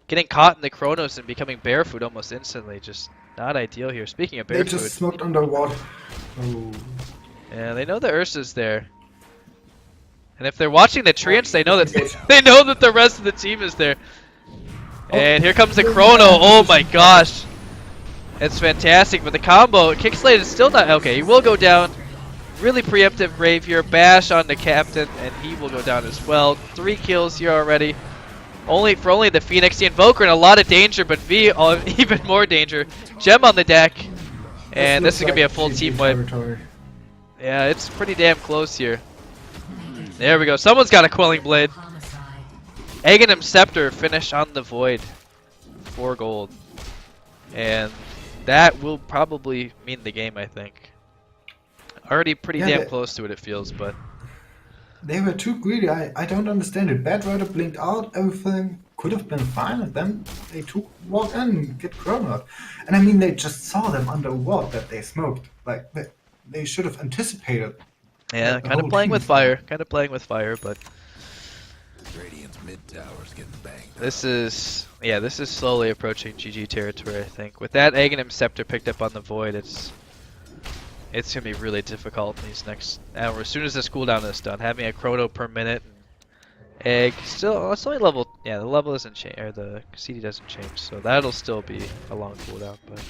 getting caught in the Chronos and becoming bear food almost instantly, just not ideal here. Speaking of bear food. They just smoked underwater. Oh. Yeah, they know the Ursa's there. And if they're watching the Treants, they know that the rest of the team is there. And here comes the Chrono. Oh my gosh. It's fantastic, but the combo, Kickslate is still not okay. He will go down. Really preemptive grave here. Bash on the captain, and he will go down as well. 3 kills here already. Only the Phoenix. The Invoker in a lot of danger, but V even more danger. Gem on the deck. And this is going to be a full team wipe. Yeah, it's pretty damn close here. There we go. Someone's got a Quelling Blade. Aghanim Scepter finish on the Void. 4 gold. And that will probably mean the game, I think. Already pretty damn close to it feels, but they were too greedy. I don't understand it. Bad Rider blinked out, everything could have been fine, and then they walk in, get Chrono. And I mean, they just saw them under ward that they smoked. Like, they should have anticipated. Yeah, kind of playing with fire. But Radiant's mid tower's getting banged. This is slowly approaching GG territory, I think. With that Aghanim Scepter picked up on the Void, it's gonna be really difficult in these next hours. As soon as this cooldown is done, having a Chrono per minute, Egg still, it's only level. Yeah, the level doesn't change, or the CD doesn't change, so that'll still be a long cooldown. But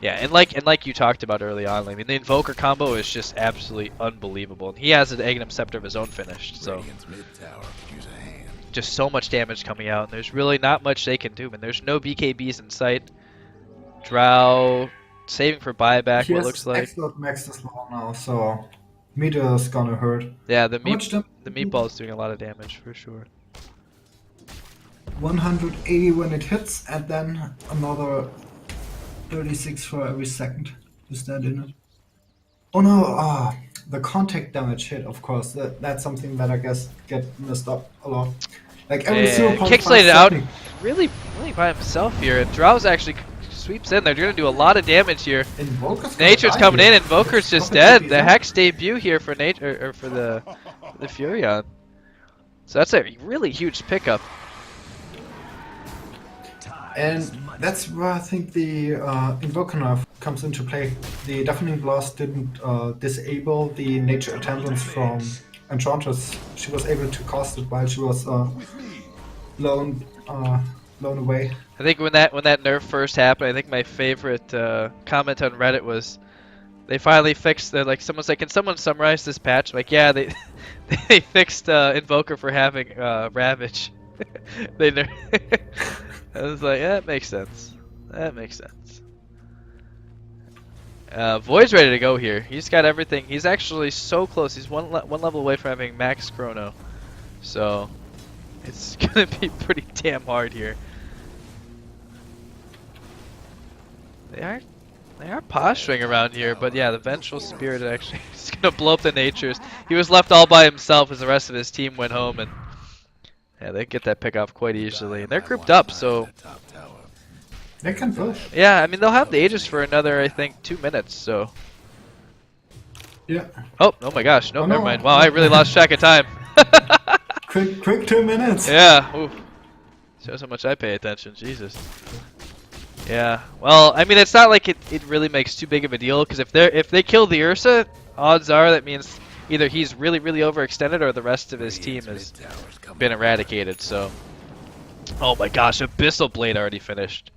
Yeah, and like you talked about early on, I mean the Invoker combo is just absolutely unbelievable. And he has an Aghanim Scepter of his own finished, so Radiant's mid tower could use a hand. just so much damage coming out, and there's really not much they can do. And there's no BKBs in sight. Drow saving for buyback, He what has looks like. Exiled Max as well now, so meter is gonna hurt. Yeah, How much the meatball is doing a lot of damage for sure. 180 when it hits, and then another 36 for every second. Is that in it? Oh no! The contact damage hit, of course. That's something that I guess get messed up a lot. Like every And 0.5 kickslayed out second. really by himself here, and Drow's actually sweeps in. They're gonna do a lot of damage here. Invoker's gonna Nature's die coming here. in, Invoker's just Stop it, dead. please, The huh? Hex debut here for Nature or for the Furion. So that's a really huge pickup. And that's where I think the Invoker nerf comes into play. The Deafening Blast didn't disable the Nature Attendance from Enchantress. She was able to cast it while she was blown away. I think when that nerf first happened, I think my favorite comment on Reddit was they finally fixed the, like someone's like, can someone summarize this patch? Like, yeah, they they fixed Invoker for having Ravage. they I was like, yeah, that makes sense. That makes sense. Void's ready to go here. He's got everything. He's actually so close. He's one level away from having max chrono. So it's gonna be pretty damn hard here. They are posturing around here, but yeah, the Vengeful Spirit actually is gonna blow up the Natures. He was left all by himself as the rest of his team went home, and yeah, they get that pick off quite easily. And they're grouped up, so Top tower. They can push. yeah, I mean they'll have the Aegis for another, I think, 2 minutes. So Yeah. oh my gosh, no, Oh, never no. mind. Wow, I really lost track of time. Quick 2 minutes. Yeah, oof. Shows how much I pay attention. Jesus. Yeah. Well, I mean, it's not like it really makes too big of a deal, because if they kill the Ursa, odds are that means either he's really overextended or the rest of his team has been eradicated. So, oh my gosh, Abyssal Blade already finished.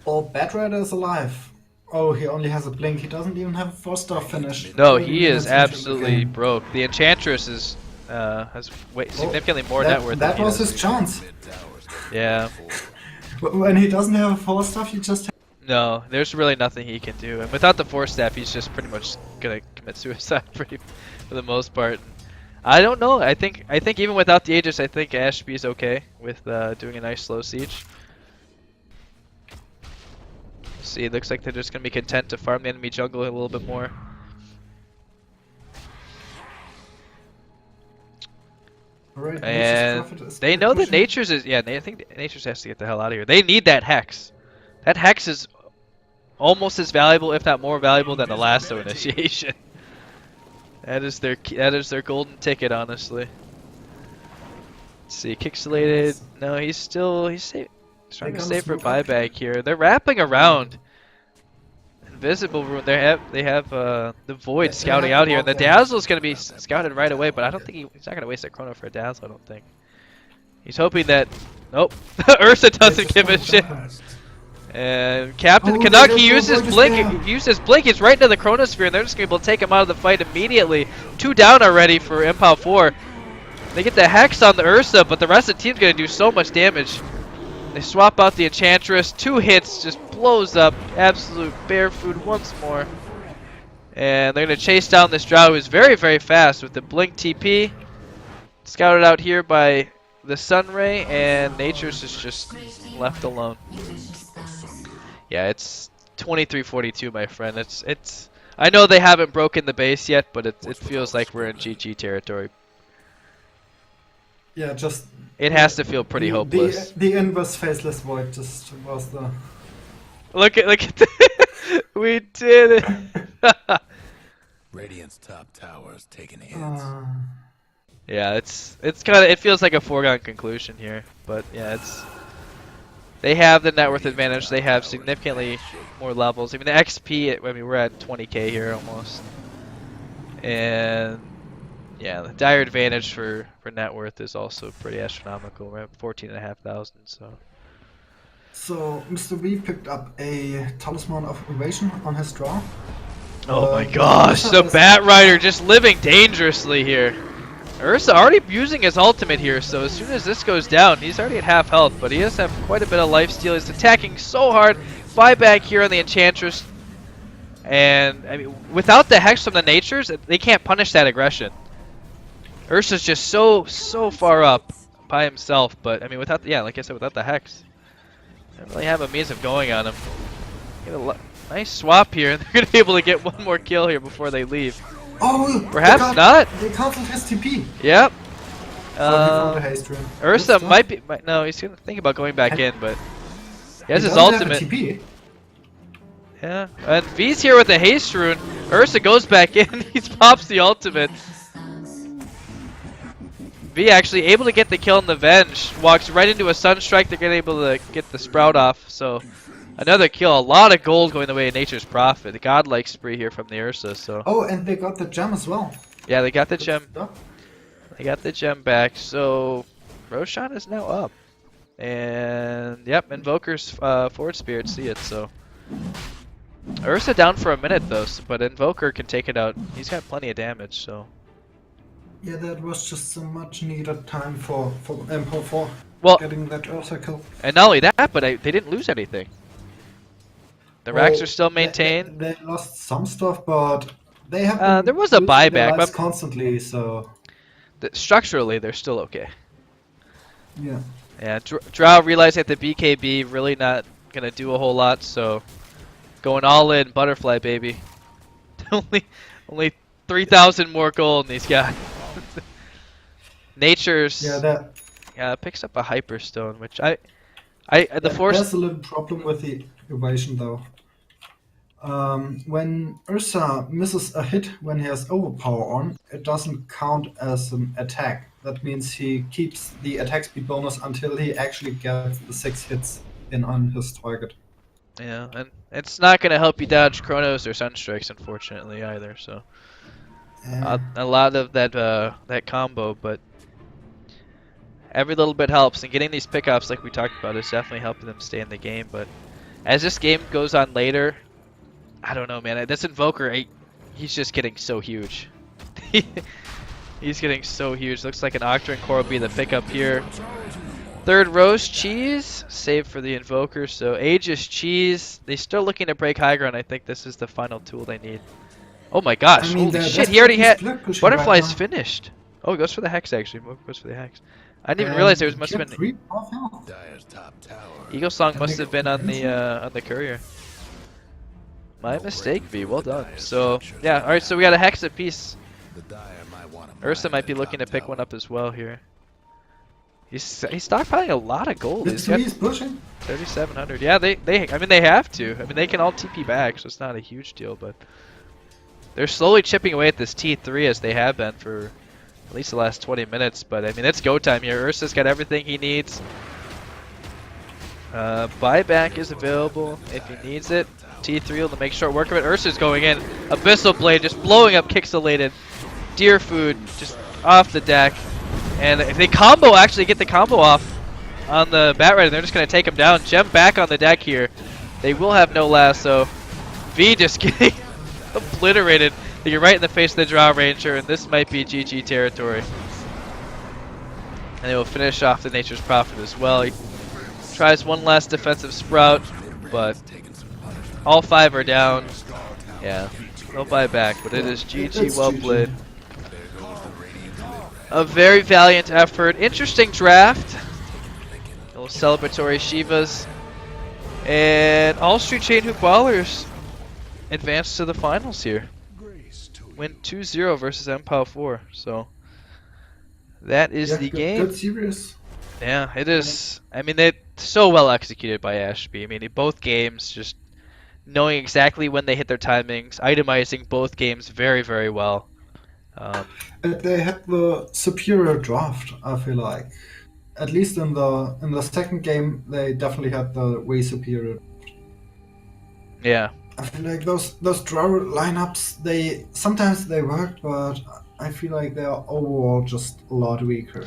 Oh, Bat Rider is alive. Oh, he only has a blink. He doesn't even have a 4-star finish. No, 20 he is minutes into the absolutely game. broke. The Enchantress is has significantly more net worth. That than he was does. his chance. Yeah. When he doesn't have a 4-star, you just No, there's really nothing he can do, and without the Force Staff, he's just pretty much gonna commit suicide for the most part. I don't know. I think even without the Aegis, I think ASCHB is okay with doing a nice slow siege. See, it looks like they're just gonna be content to farm the enemy jungle a little bit more. Alright, And they know that Nature's is I think Nature's has to get the hell out of here. They need that Hex. That Hex is almost as valuable, if not more valuable, than the Lasso Initiation. That is their golden ticket, honestly. Let's see, Kixelated. No, he's trying to save for buyback here. They're wrapping around. Invisible Rune. They have the Void scouting out here, and the Dazzle's gonna be scouted right away. But I don't think he's not gonna waste a chrono for a Dazzle. I don't think. He's hoping that. Nope. Ursa doesn't give a shit. And Captain Canuck, he uses Blink. He uses Blink. He's right into the Chronosphere, and they're just gonna be able to take him out of the fight immediately. 2 down already for EMPOW4. They get the Hex on the Ursa, but the rest of the team's gonna do so much damage. They swap out the Enchantress. 2 hits, just blows up. Absolute bear food once more. And they're gonna chase down this Drow, who's very fast with the Blink TP. Scouted out here by the Sunray, and Nature's is just left alone. Yeah, it's 23-42, my friend. It's. I know they haven't broken the base yet, but it feels like we're in GG territory. Yeah, just. It has to feel pretty hopeless. The inverse faceless void just was the. Look at we did it. Radiant's top tower is taking hits. Yeah, it feels like a foregone conclusion here, but yeah, they have the net worth advantage. They have significantly more levels. I mean, the XP, we're at 20k here almost. And yeah, the dire advantage for net worth is also pretty astronomical. We're at 14,500, so So Mr. V picked up a Talisman of Invasion on his draw. Oh my But gosh, Ursa the is Bat Rider just living dangerously here. Ursa already using his ultimate here, so as soon as this goes down, he's already at half health, but he does have quite a bit of lifesteal. He's attacking so hard. Buyback here on the Enchantress. And, I mean, without the Hex from the Natures, they can't punish that aggression. Ursa's just so far up by himself, but, I mean, without, yeah, like I said, without the Hex, they don't really have a means of going on him. Get a nice swap here, and they're going to be able to get one more kill here before they leave. Oh, Perhaps not. They cancelled his TP. Yep. So he found a haste rune. Ursa Good might be. No, he's gonna think about going back in, but he has his doesn't have a ultimate. TP. Yeah, and V's here with the haste rune. Ursa goes back in. He pops the ultimate. V actually able to get the kill on the Venge. Walks right into a Sunstrike. They're gonna able to get the Sprout off. So another kill. A lot of gold going the way of Nature's Prophet. The godlike spree here from the Ursa. So. Oh, and they got the gem as well. Yeah, they got the gem. Stuff. They got the gem back. So Roshan is now up. And yep, Invoker's forward spirit see it. So Ursa down for a minute though, but Invoker can take it out. He's got plenty of damage. So. Yeah, that was just some much needed time for EMPOW4 Well, getting that Ursa kill. and not only that, but they didn't lose anything. The racks are still maintained. They lost some stuff, but they have been there was a losing their buyback, lives but constantly, so structurally they're still okay. yeah. Yeah, Drow realized that the BKB really not gonna do a whole lot, so going all in, butterfly baby. only 3,000 more gold, and he's got. Nature's picks up a Hyperstone, which There's a little problem with the evasion though. When Ursa misses a hit when he has overpower on, it doesn't count as an attack. That means he keeps the attack speed bonus until he actually gets the 6 hits in on his target. Yeah, and it's not gonna help you dodge Chronos or Sunstrikes, unfortunately, either. So a lot of that combo, but every little bit helps, and getting these pickups, like we talked about, is definitely helping them stay in the game. But as this game goes on later, I don't know, man. This Invoker, he's just getting so huge. He's getting so huge. Looks like an Octarine Core will be the pickup here. Third Roast Cheese, save for the Invoker. So Aegis Cheese, they're still looking to break high ground. I think this is the final tool they need. Oh my gosh, I mean, holy shit, he already had... Butterfly's right finished. Oh, he goes for the Hex, actually. Goes for the Hex. I didn't even realize there must have been... Dire's top tower. Eagle Song must have been on the courier. My mistake, V. Well done. So, yeah, alright, so we got a Hex apiece. The Dire might want Ursa might be looking to pick one up as well here. He's stockpiling a lot of gold. He's got He's pushing. 3,700. Yeah, I mean, they have to. I mean, they can all TP back, so it's not a huge deal, but they're slowly chipping away at this T3 as they have been for at least the last 20 minutes. But I mean, it's go time here. Ursa's got everything he needs. Buyback is available if he needs it. T3 will make short work of it. Ursa's going in. Abyssal Blade just blowing up Kixelated. Deer Food just off the deck. And if they actually get the combo off on the Bat Rider, they're just going to take him down. Gem back on the deck here. They will have no lasso. V just getting obliterated. They get right in the face of the Drow Ranger, and this might be GG territory. And they will finish off the Nature's Prophet as well. He tries one last defensive Sprout, but all 5 are down. Yeah, no buyback, but it is GG, well played. A very valiant effort. Interesting draft. A little celebratory Shivas. And all Street Chain Hoop Ballers advance to the finals here. Win 2-0 versus EMPOW4. So that is the game. Good series. Yeah, it is. I mean, it's so well executed by ASCHB. I mean, in both games, just knowing exactly when they hit their timings, itemizing both games very, very well. They had the superior draft, I feel like. At least in the second game, they definitely had the way superior. Yeah. I feel like those draw lineups, sometimes they work, but I feel like they are overall just a lot weaker.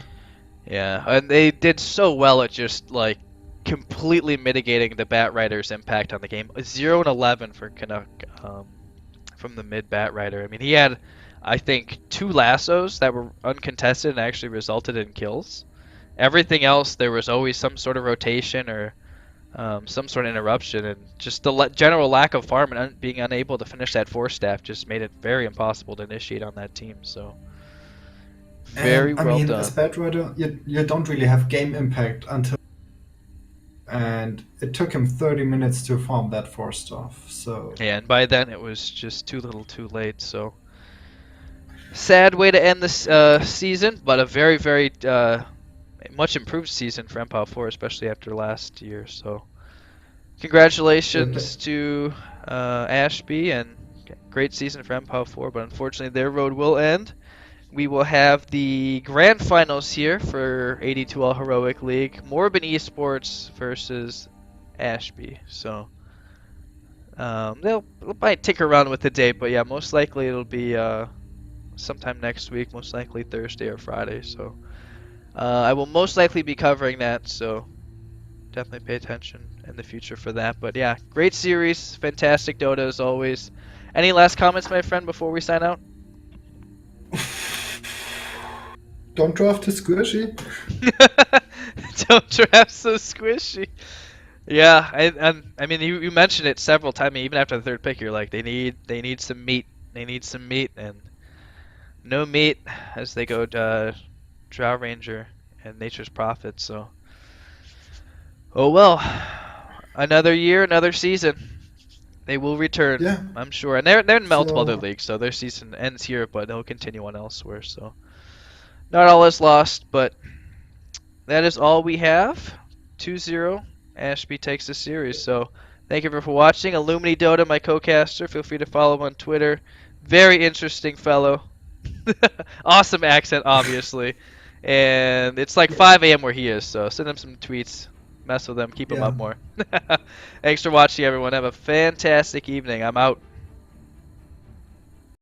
Yeah, and they did so well at just like completely mitigating the Bat Rider's impact on the game. 0 and 11 for Canuck from the mid Bat Rider. I mean, he had, I think, 2 lassos that were uncontested and actually resulted in kills. Everything else, there was always some sort of rotation or some sort of interruption, and just the general lack of farm and being unable to finish that 4-staff just made it very impossible to initiate on that team. So, very And I well mean, done. as Bad Rider, you don't really have game impact until. And it took him 30 minutes to farm that 4-staff. So. Yeah, and by then it was just too little too late. So, sad way to end this season, but a very, very much improved season for EMPOW4, especially after last year. So, congratulations to ASCHB, and great season for EMPOW4, but unfortunately their road will end. We will have the grand finals here for AD2L Heroic League. Morbin Esports versus ASCHB. So they'll might tinker around with the date, but yeah, most likely it'll be sometime next week, most likely Thursday or Friday. So I will most likely be covering that, so definitely pay attention in the future for that. But yeah, great series, fantastic Dota as always. Any last comments, my friend, before we sign out? Don't draft too squishy. Don't draft so squishy. Yeah, I mean you mentioned it several times. I mean, even after the 3rd pick, you're like they need some meat. They need some meat, and no meat as they go to Drow Ranger and Nature's Prophet. So, oh well, another year, another season. They will return, Yeah. I'm sure, and they're in multiple So- other leagues, so their season ends here, but they'll continue on elsewhere. So, not all is lost, but that is all we have. 2-0. ASCHB takes the series. So thank you for watching. Illumini Dota, my co-caster. Feel free to follow him on Twitter. Very interesting fellow. Awesome accent, obviously. And it's like 5 a.m. where he is, so send him some tweets. Mess with him. Keep him Yeah. up more. Thanks for watching, everyone. Have a fantastic evening. I'm out.